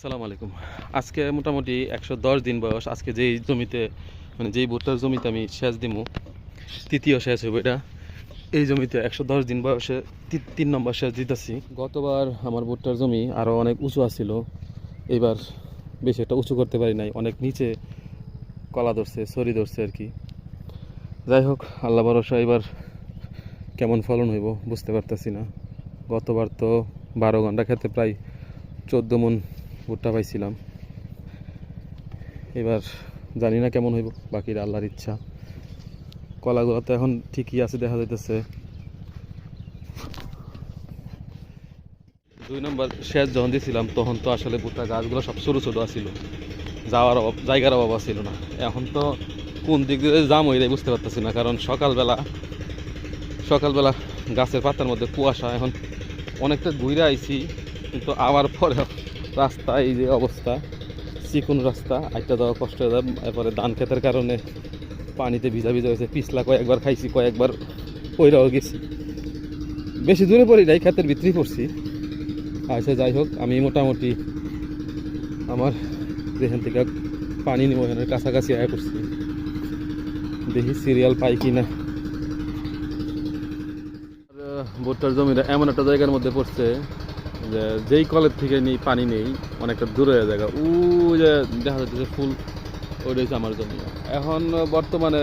আসসালামু আলাইকুম। আজকে মোটামুটি ১১০ দিন বয়স। আজকে যেই জমিতে মানে যেই ভুট্টার জমিতে আমি সেচ দিমু, তৃতীয় সেচ হইব এটা। এই জমিতে ১১০ দিন বয়সে ৩ নম্বর সেচ দিতেছি। গতবার আমার ভুট্টার জমি আরও অনেক উঁচু আছিল, এবার বেশি একটা উঁচু করতে পারি নাই, অনেক নিচে কলা ধরছে, সরি ধরছে আর কি। যাই হোক, আল্লাহ ভরসা, এবার কেমন ফলন হইব বুঝতে পারতেছি না। গতবার তো ১২ ঘন্টা খেতে প্রায় ১৪ মণ ভুট্টা পাইছিলাম। এবার জানি না কেমন হইব, বাকির আল্লাহর ইচ্ছা। কলাগুলো তো এখন ঠিকই আছে দেখা যাইতেছে। ২ নম্বর সেচ যখন দিয়েছিলাম তখন তো আসলে ভুট্টা গাছগুলো সব ছোটো ছোটো আছিল, যাওয়ার অভাব, জায়গার অভাব ছিল না। এখন তো কোন দিক দিয়ে জাম হইলে বুঝতে পারতেছি না, কারণ সকালবেলা গাছের পাতার মধ্যে কুয়াশা। এখন অনেকটা ঘুরে আইছি, কিন্তু আবার পরে রাস্তা এই যে অবস্থা, চিকুন রাস্তা, আইটা দেওয়া কষ্ট হয়ে যায়। এরপরে ধান ক্ষেতের কারণে পানিতে ভিজা ভিজা হয়েছে, পিছলা কয়েকবার খাইছি, কয়েকবার পইরাও গেছি। বেশি দূরে পড়ি নাই, ক্ষেতের ভিতরেই পড়ছি। আচ্ছা, যাই হোক, আমি মোটামুটি আমার যেখান থেকে পানি নিব এখানের কাছাকাছি আয়া করছি, দেখি সিরিয়াল পাই কি না। ভুট্টার জমিটা এমন একটা জায়গার মধ্যে পড়ছে যে যেই কলের থেকে পানি নেই, অনেকটা দূরে জায়গা। ও যে দেখা যাচ্ছে ফুল, ওইটা হচ্ছে আমার জমি। এখন বর্তমানে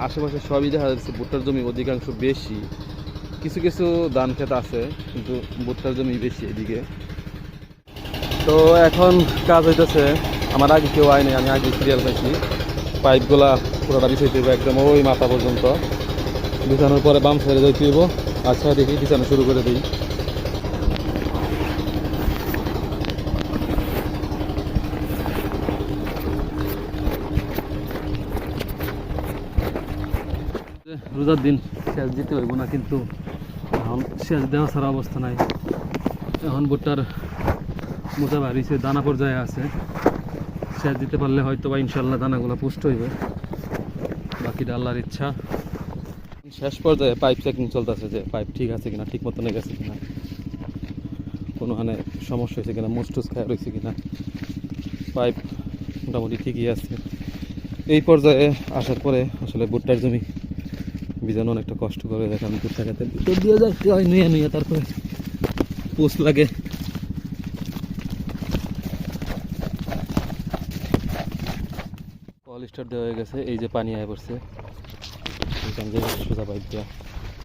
আশেপাশে সবই দেখা যাচ্ছে ভুট্টার জমি অধিকাংশ বেশি। কিছু কিছু ধান ক্ষেত আছে, কিন্তু ভুট্টার জমি বেশি এদিকে। তো এখন কাজ হইতেছে, আমার আগে কেউ আয় নাই, আমি আগে সিরিয়াল পাইছি। পাইপগুলা পুরোটা বিছাইতে হইব একদম ওই মাথা পর্যন্ত। বিছানোর পরে বাম সাইডে যাইতে হইব। আচ্ছা, দেখি বিছানো শুরু করে দিই। রোজার দিন সেচ দিতে হইব না, কিন্তু এখন সেচ দেওয়া ছাড়া অবস্থা নাই। এখন ভুট্টার মোটা বাড়িছে, দানা পর্যায়ে আছে। সেচ দিতে পারলে হয়তো বা ইনশাল্লাহ দানাগুলো পুষ্ট হইবে, বাকিটা আল্লাহর ইচ্ছা। শেষ পর্যায়ে পাইপ চেকিং চলতেছে, যে পাইপ ঠিক আছে কিনা, ঠিক মতনে গেছে কিনা, কোনোখানে সমস্যা হয়েছে কিনা, মুসটুস খায় রয়েছে কিনা। পাইপ মোটামুটি ঠিকই আছে। এই পর্যায়ে আসার পরে আসলে ভুট্টার জমি বিজানো অনেকটা কষ্ট করে। দেখেন ভুট্টা খেতে ভিতর দিয়ে যাইতে হয়, নুয়ে নুয়ে, তারপরে পোস্ট লাগে। কল স্টার্ট দেওয়া হয়ে গেছে, এই যে পানি আয় পড়ছে, সোজা পাইপ দেওয়া।